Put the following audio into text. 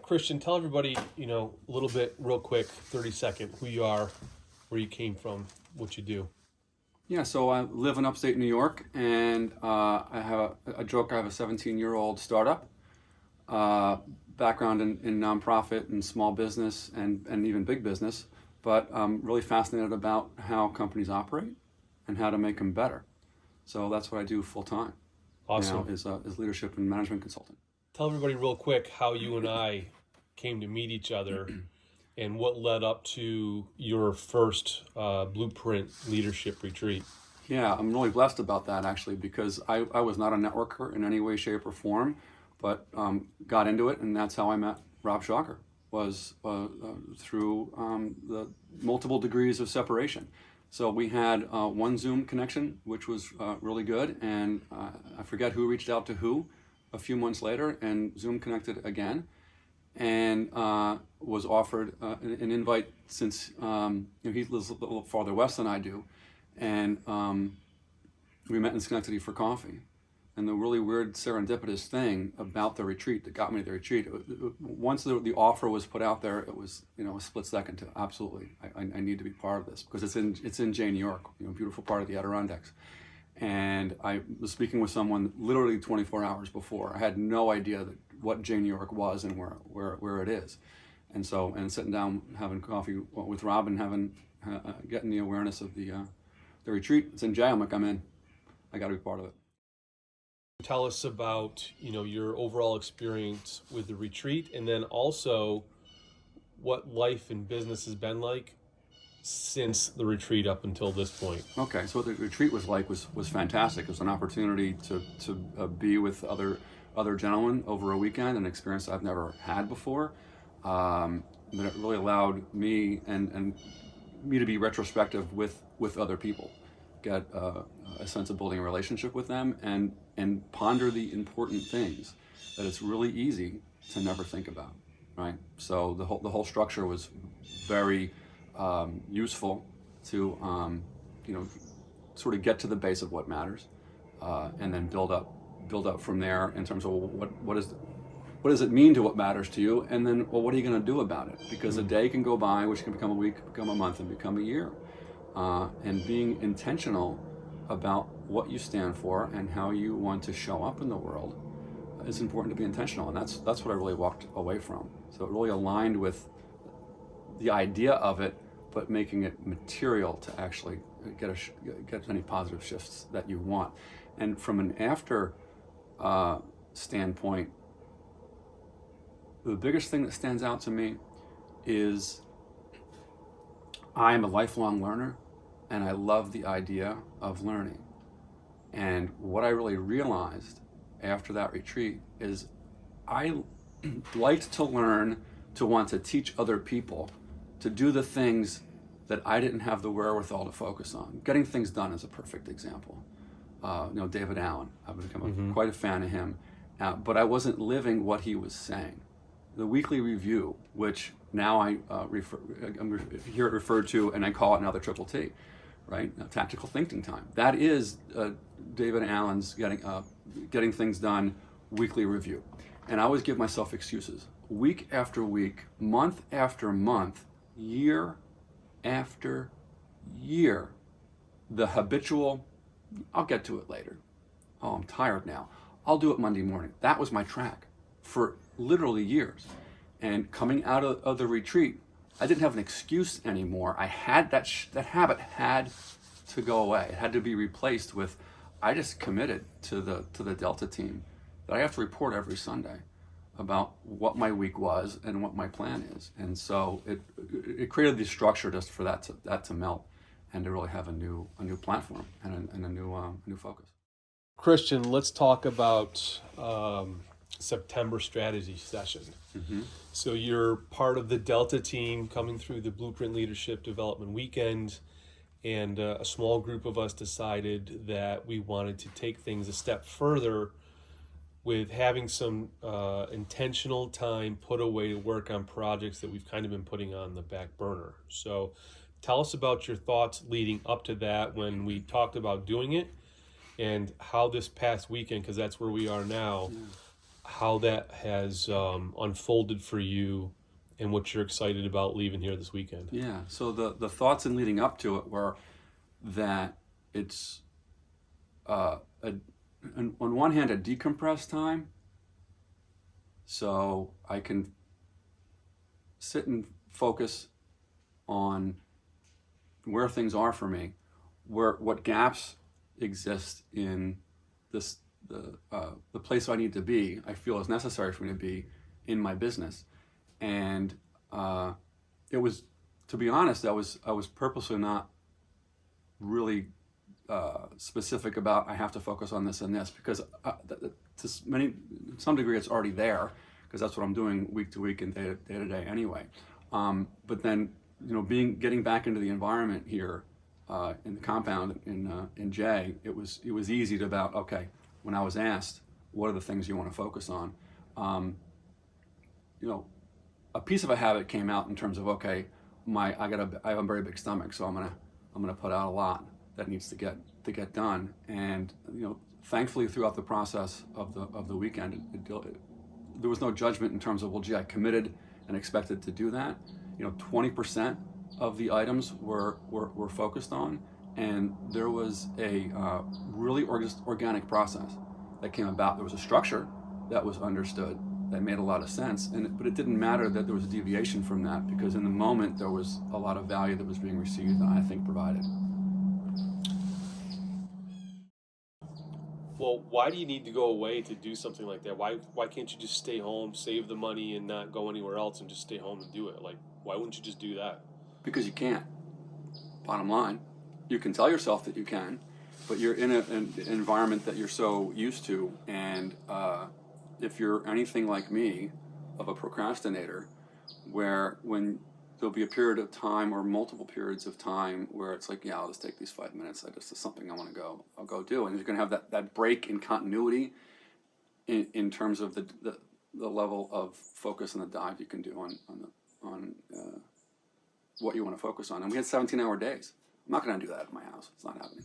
Christian, tell everybody, a little bit, real quick, 30-second, who you are, where you came from, what you do. Yeah, so I live in upstate New York, and I have a joke. I have a 17-year-old startup, background in nonprofit and small business and even big business, but I'm really fascinated about how companies operate and how to make them better. So that's what I do full time now Awesome. is leadership and management consultant. Tell everybody real quick how you and I came to meet each other and what led up to your first Blueprint Leadership Retreat. Yeah, I'm really blessed about that actually because I was not a networker in any way, shape, or form, but got into it, and that's how I met Rob Shocker, was through the multiple degrees of separation. So we had one Zoom connection, which was really good, and I forget who reached out to who a few months later, and Zoom connected again, and was offered an invite since he lives a little farther west than I do, and we met in Schenectady for coffee. And the really weird serendipitous thing about the retreat that got me to the retreat, once the offer was put out there, it was a split second to absolutely, I need to be part of this because it's in Jay, New York, beautiful part of the Adirondacks. And I was speaking with someone literally 24 hours before. I had no idea what Jay, New York was and where it is. And so, sitting down having coffee with Rob and getting the awareness of the retreat. It's in Jay. I'm like, I'm in. I got to be part of it. Tell us about, your overall experience with the retreat, and then also what life and business has been like since the retreat up until this point. Okay, so what the retreat was like was fantastic. It was an opportunity to be with other gentlemen over a weekend, an experience I've never had before. But it really allowed me and me to be retrospective with other people, get a sense of building a relationship with them, and ponder the important things that it's really easy to never think about, right? So the whole structure was very useful to sort of get to the base of what matters, and then build up from there in terms of what does it mean to what matters to you, and then what are you going to do about it? Because a day can go by, which can become a week, become a month, and become a year. And being intentional about what you stand for and how you want to show up in the world is important to be intentional, and that's what I really walked away from. So it really aligned with the idea of it, but making it material to actually get any positive shifts that you want. And from an after standpoint, the biggest thing that stands out to me is I'm a lifelong learner, and I love the idea of learning. And what I really realized after that retreat is I liked to learn, to want to teach other people to do the things that I didn't have the wherewithal to focus on. Getting things done is a perfect example. David Allen, I've become quite a fan of him, but I wasn't living what he was saying. The weekly review, which now I'm hear it referred to, and I call it now the Triple T, right? Tactical thinking time. That is David Allen's getting things done weekly review. And I always give myself excuses. Week after week, month after month, year after year, the habitual, I'll get to it later. Oh, I'm tired now. I'll do it Monday morning. That was my track for literally years. And coming out of the retreat, I didn't have an excuse anymore. I had that habit had to go away. It had to be replaced with, I just committed to the Delta team that I have to report every Sunday about what my week was and what my plan is. And so it created the structure just for that to melt and to really have a new platform and a new focus. Christian, let's talk about September strategy session. So you're part of the Delta team coming through the Blueprint Leadership Development Weekend, and a small group of us decided that we wanted to take things a step further with having some intentional time put away to work on projects that we've kind of been putting on the back burner. So tell us about your thoughts leading up to that when we talked about doing it, and how this past weekend, because that's where we are now, how that has unfolded for you and what you're excited about leaving here this weekend. Yeah. So the thoughts in leading up to it were that it's on one hand a decompressed time, so I can sit and focus on where things are for me, where what gaps exist in this the place I need to be. I feel is necessary for me to be in my business, and it was, to be honest, I was purposely not really specific about I have to focus on this and this because to some degree it's already there because that's what I'm doing week to week and day to day anyway. But then getting back into the environment here in the compound in Jay, it was easy to about okay when I was asked what are the things you want to focus on, a piece of a habit came out in terms of okay I have a very big stomach so I'm gonna put out a lot that needs to get done. And thankfully throughout the process of the weekend, there was no judgment in terms of well, gee, I committed and expected to do that. 20% of the items were focused on, and there was a really organic process that came about. There was a structure that was understood that made a lot of sense, but it didn't matter that there was a deviation from that because in the moment there was a lot of value that was being received and I think provided. Well, why do you need to go away to do something like that? Why can't you just stay home, save the money, and not go anywhere else and just stay home and do it? Like, why wouldn't you just do that? Because you can't. Bottom line, you can tell yourself that you can, but you're in an environment that you're so used to, and if you're anything like me, of a procrastinator, where when there'll be a period of time or multiple periods of time where it's like, yeah, I'll just take these 5 minutes. This is something I want to go. I'll go do, and you're going to have that break in continuity in terms of the level of focus and the dive you can do on what you want to focus on. And we had 17-hour days. I'm not going to do that at my house. It's not happening.